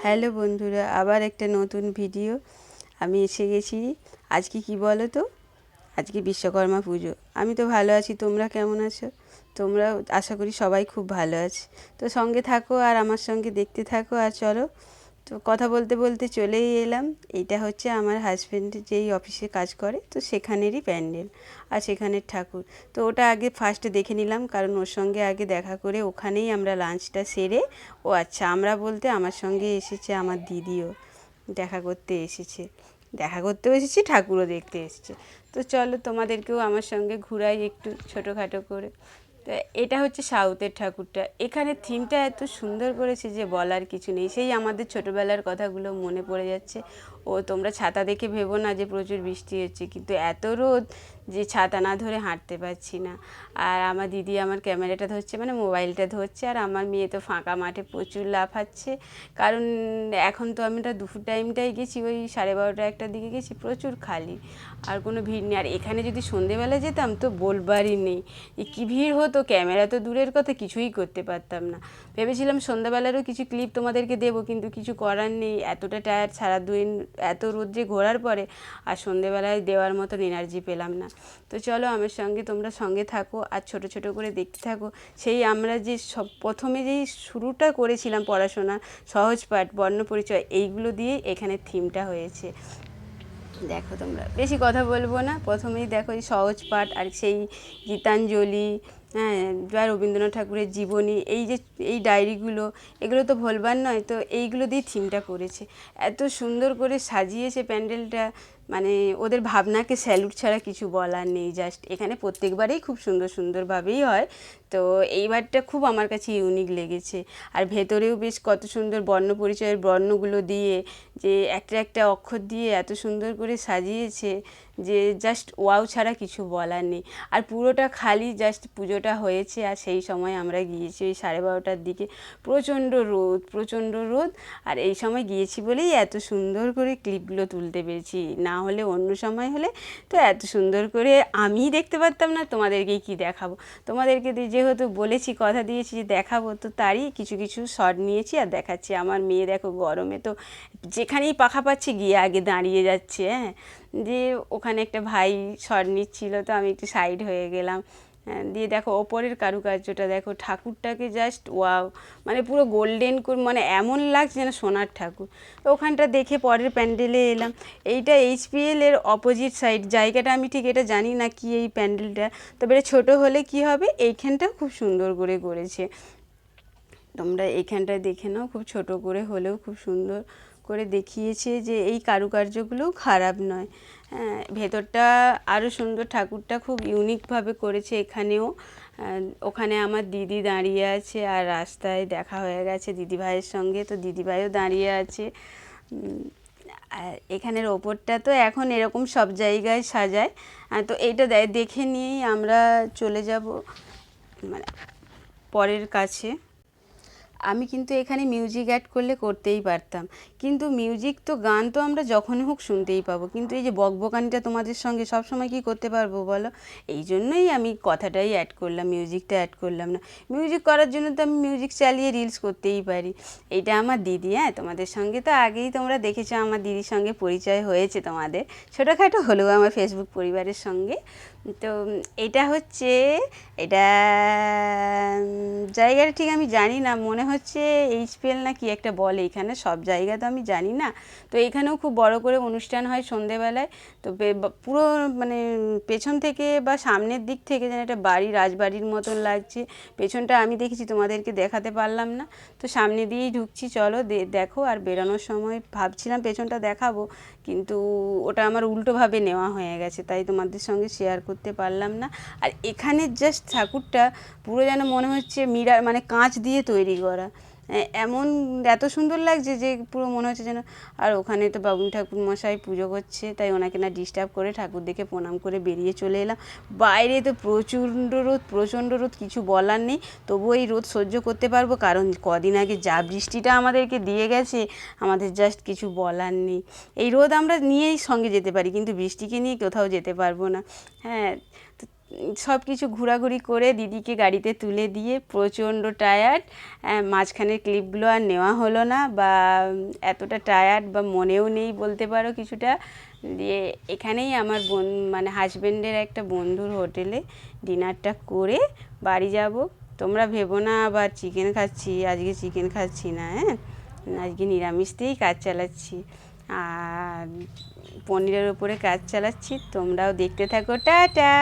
Hello বন্ধুরা, আবার একটা নতুন ভিডিও আমি এসে গেছি। আজকে কি বলো তো, আজকে বিশ্বকর্মা পুজো। আমি তো ভালো আছি, তোমরা কেমন আছো? তোমরা আশা করি সবাই খুব ভালো আছে। তো সঙ্গে থাকো আর আমার সঙ্গে দেখতে থাকো আর চলো। তো কথা বলতে বলতে চলেই এলাম। এইটা হচ্ছে আমার হাজব্যান্ড যেই অফিসে কাজ করে, তো সেখানেরই প্যান্ডেল আর সেখানের ঠাকুর। তো ওটা আগে ফার্স্টে দেখে নিলাম, কারণ ওর সঙ্গে আগে দেখা করে ওখানেই আমরা লাঞ্চটা সেরে, ও আচ্ছা আমরা বলতে আমার সঙ্গে এসেছে আমার দিদিও দেখা করতে এসেছে, দেখা করতেও এসেছি, ঠাকুরও দেখতে এসেছে। তো চলো তোমাদেরকেও আমার সঙ্গে ঘুরাই একটু ছোটোখাটো করে। তো এটা হচ্ছে সাউথের ঠাকুরটা। এখানে থিমটা এত সুন্দর করেছে যে বলার কিছু নেই। সেই আমাদের ছোটোবেলার কথাগুলো মনে পড়ে যাচ্ছে। ও তোমরা ছাতা দেখে ভেবো না যে প্রচুর বৃষ্টি হচ্ছে, কিন্তু এত রোদ যে ছাতা না ধরে হাঁটতে পারছি না। আর আমার দিদি আমার ক্যামেরাটা ধরছে, মানে মোবাইলটা ধরছে, আর আমার মেয়ে তো ফাঁকা মাঠে প্রচুর লাফাচ্ছে। কারণ এখন তো আমরা দুপুর টাইমটাই গেছি, ওই 12:30-1টার দিকে গেছি, প্রচুর খালি, আর কোনো ভিড় নেই। আর এখানে যদি সন্ধেবেলা যেতাম তো বলবারই নেই, কী ভিড় হতো। ক্যামেরা তো দূরের কথা, কিছুই করতে পারতাম না। ভেবেছিলাম সন্ধ্যাবেলারও কিছু ক্লিপ তোমাদেরকে দেবো, কিন্তু কিছু করার নেই। এতটা টায়ার্ড, সারাদিন এত রোদ্রে ঘোরার পরে আর সন্ধেবেলায় দেওয়ার মতন এনার্জি পেলাম না। তো চলো আমার সঙ্গে তোমরা সঙ্গে থাকো আর ছোট ছোট করে দেখতে থাকো। সেই আমরা যে সব প্রথমে যেই শুরুটা করেছিলাম পড়াশোনা, সহজ পাঠ, বর্ণপরিচয়, এইগুলো দিয়ে এখানে থিমটা হয়েছে। দেখো তোমরা, বেশি কথা বলবো না, প্রথমেই দেখো এই সহজ পাঠ আর সেই গীতাঞ্জলি, হ্যাঁ, বা রবীন্দ্রনাথ ঠাকুরের জীবনী, এই যে এই ডায়েরিগুলো, এগুলো তো ভোলবার নয়। তো এইগুলো দিয়ে থিমটা করেছে, এত সুন্দর করে সাজিয়েছে প্যান্ডেলটা। মানে ওদের ভাবনাকে স্যালুট ছাড়া কিছু বলার নেই। জাস্ট এখানে প্রত্যেকবারেই খুব সুন্দর সুন্দরভাবেই হয়, তো এইবারটা খুব আমার কাছে ইউনিক লেগেছে। আর ভেতরেও বেশ কত সুন্দর বর্ণ পরিচয়ের বর্ণগুলো দিয়ে, যে একটা একটা অক্ষর দিয়ে এত সুন্দর করে সাজিয়েছে যে জাস্ট ওয়াও ছাড়া কিছু বলার নেই। আর পুরোটা খালি, জাস্ট পুজোটা হয়েছে আর সেই সময় আমরা গিয়েছি ওই 12:30টার দিকে। প্রচণ্ড রোদ, প্রচণ্ড রোদ। আর এই সময় গিয়েছি বলেই এত সুন্দর করে ক্লিপগুলো তুলতে পেরেছি, না হলে অন্য সময় হলে তো এত সুন্দর করে আমিই দেখতে পারতাম না, তোমাদেরকেই কি দেখাবো। তোমাদেরকে যেহেতু বলেছি, কথা দিয়েছি যে দেখাবো, তো তারই কিছু কিছু শর্ট নিয়েছি আর দেখাচ্ছি। আমার মেয়ে দেখো গরমে তো যেখানেই পাখা পাচ্ছে গিয়ে আগে দাঁড়িয়ে যাচ্ছে। হ্যাঁ, যে ওখানে একটা ভাই শর্ট নিচ্ছিল, তো আমি একটু সাইড হয়ে গেলাম। দিয়ে দেখো ওপরের কারুকার্যটা দেখো, ঠাকুরটাকে জাস্ট ওয়াও, মানে পুরো গোল্ডেন, মানে এমন লাগছে যেন সোনার ঠাকুর। তো ওখানটা দেখে পরের প্যান্ডেলে এলাম। এইটা HPL এর অপোজিট সাইড, জায়গাটা আমি ঠিক এটা জানি না কি এই প্যান্ডেলটা, তবে এটা ছোটো হলে কি হবে, এইখানটাও খুব সুন্দর করে করেছে। তোমরা এইখানটায় দেখে নাও, খুব ছোট করে হলেও খুব সুন্দর করে দেখিয়েছে, যে এই কারুকার্যগুলোও খারাপ নয়। হ্যাঁ, ভেতরটা আরও সুন্দর, ঠাকুরটা খুব ইউনিকভাবে করেছে এখানেও। ওখানে আমার দিদি দাঁড়িয়ে আছে, আর রাস্তায় দেখা হয়ে গেছে দিদিভাইয়ের সঙ্গে, তো দিদিভাইও দাঁড়িয়ে আছে। আর এখানের ওপরটা তো এখন এরকম সব জায়গায় সাজায়। তো এইটা দেখে নিয়েই আমরা চলে যাব মানে পরের কাছে। আমি কিন্তু এখানে মিউজিক অ্যাড করলে করতেই পারতাম, কিন্তু মিউজিক তো, গান তো আমরা যখনই হোক শুনতেই পাবো, কিন্তু এই যে বকবকানিটা তোমাদের সঙ্গে সব সময় কি করতে পারবো বলো? এই জন্যই আমি কথাটাই অ্যাড করলাম, মিউজিকটা অ্যাড করলাম না। মিউজিক করার জন্য তো আমি মিউজিক চালিয়ে রিলস করতেই পারি। এইটা আমার দিদি। হ্যাঁ, তোমাদের সঙ্গে তো আগেই তোমরা দেখেছো, আমার দিদির সঙ্গে পরিচয় হয়েছে তোমাদের, ছোটোখাটো হলেও আমার ফেসবুক পরিবারের সঙ্গে। তো এটা হচ্ছে, এটা জায়গাটা ঠিক আমি জানি না, মনে হচ্ছে HPL না কি একটা বলে, এখানে সব জায়গা তো আমি জানি না। তো এখানেও খুব বড় করে অনুষ্ঠান হয় সন্ধেবেলায়। তো পুরো মানে পেছন থেকে বা সামনের দিক থেকে যেন একটা বাড়ি, রাজবাড়ির মতন লাগছে। পেছনটা আমি দেখেছি, তোমাদেরকে দেখাতে পারলাম না। তো সামনে দিয়েই ঢুকছি, চলো দেখো। আর বেরোনোর সময় ভাবছিলাম পেছনটা দেখাবো, কিন্তু ওটা আমার উল্টোভাবে নেওয়া হয়ে গেছে, তাই তোমাদের সঙ্গে শেয়ার করতে পারলাম না। আর এখানে জাস্ট ঠাকুরটা পুরো যেন মনে হচ্ছে মিরার, মানে কাঁচ দিয়ে তৈরি করা, এমন এত সুন্দর লাগছে যে পুরো মনে হচ্ছে যেন। আর ওখানে তো বাবুন ঠাকুর মশাই পুজো করছে, তাই ওনাকে না ডিস্টার্ব করে ঠাকুর দেখে প্রণাম করে বেরিয়ে চলে এলাম। বাইরে তো প্রচণ্ড রোদ, প্রচণ্ড রোদ, কিছু বলার নেই। তবুও এই রোদ সহ্য করতে পারবো, কারণ কদিন আগে যা বৃষ্টিটা আমাদেরকে দিয়ে গেছে, আমাদের জাস্ট কিছু বলার নেই। এই রোদ আমরা নিয়েই সঙ্গে যেতে পারি, কিন্তু বৃষ্টিকে নিয়ে কোথাও যেতে পারবো না। হ্যাঁ, সব কিছু ঘোরাঘুরি করে দিদিকে গাড়িতে তুলে দিয়ে প্রচণ্ড টায়ার্ড। মাঝখানের ক্লিপগুলো আর নেওয়া হলো না, বা এতটা টায়ার্ড বা মনেও নেই বলতে পারো কিছুটা। দিয়ে এখানেই আমার মানে হাজব্যান্ডের একটা বন্ধুর হোটেলে ডিনারটা করে বাড়ি যাব। তোমরা ভেবো না আবার চিকেন খাচ্ছি, আজকে চিকেন খাচ্ছি না, হ্যাঁ, আজকে নিরামিষ দিয়েই কাজ চালাচ্ছি, আর পনিরের ওপরে কাজ চালাচ্ছি। তোমরাও দেখতে থাকো, টাটা।